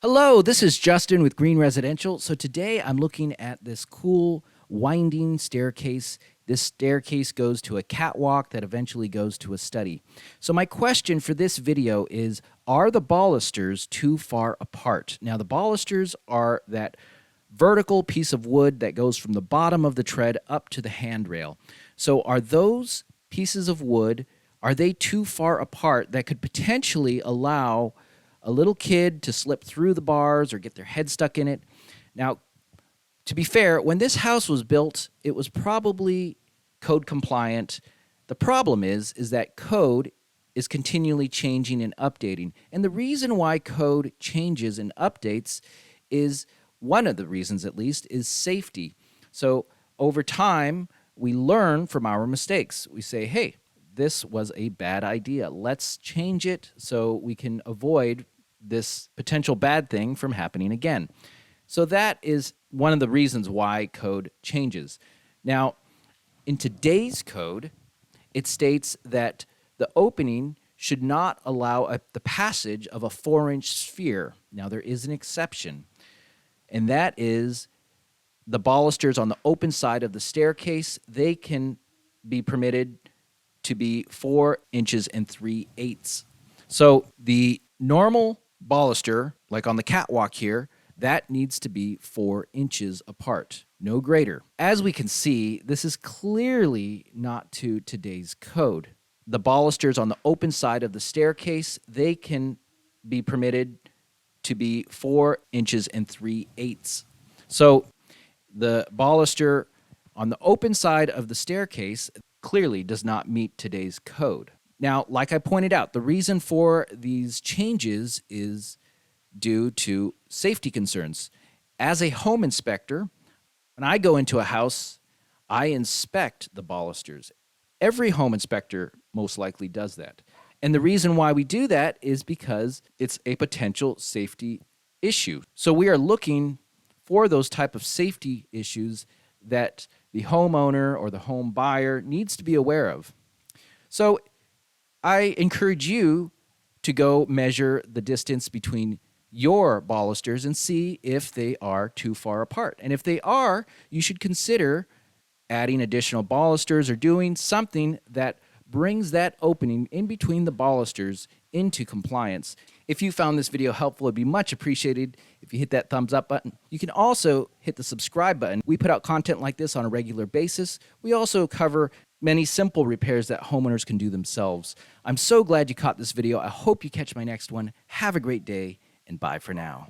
Hello, this is Justin with Green Residential. So today I'm looking at this cool winding staircase. This staircase goes to a catwalk that eventually goes to a study. So my question for this video is, are the balusters too far apart? Now the balusters are that vertical piece of wood that goes from the bottom of the tread up to the handrail. So are those pieces of wood, are they too far apart that could potentially allow a little kid to slip through the bars or get their head stuck in it? Now, to be fair, when this house was built, it was probably code compliant. The problem is that code is continually changing and updating. And the reason why code changes and updates is, one of the reasons at least, is safety. So over time, we learn from our mistakes. We say, hey, this was a bad idea. Let's change it so we can avoid this potential bad thing from happening again. So that is one of the reasons why code changes. Now, in today's code, it states that the opening should not allow the passage of a 4-inch sphere. Now, there is an exception, and that is the balusters on the open side of the staircase. They can be permitted to be 4 inches and 3/8. So the normal baluster, like on the catwalk here, that needs to be 4 inches apart, no greater. As we can see, this is clearly not to today's code. The balusters on the open side of the staircase, they can be permitted to be 4 inches and 3/8. So the baluster on the open side of the staircase clearly does not meet today's code. Now, like I pointed out, the reason for these changes is due to safety concerns. As a home inspector, when I go into a house, I inspect the balusters. Every home inspector most likely does that. And the reason why we do that is because it's a potential safety issue. So we are looking for those type of safety issues that the homeowner or the home buyer needs to be aware of. So I encourage you to go measure the distance between your balusters and see if they are too far apart. And if they are, you should consider adding additional balusters or doing something that brings that opening in between the balusters into compliance. If you found this video helpful, it'd be much appreciated if you hit that thumbs up button. You can also hit the subscribe button. We put out content like this on a regular basis. We also cover many simple repairs that homeowners can do themselves. I'm so glad you caught this video. I hope you catch my next one. Have a great day, and bye for now.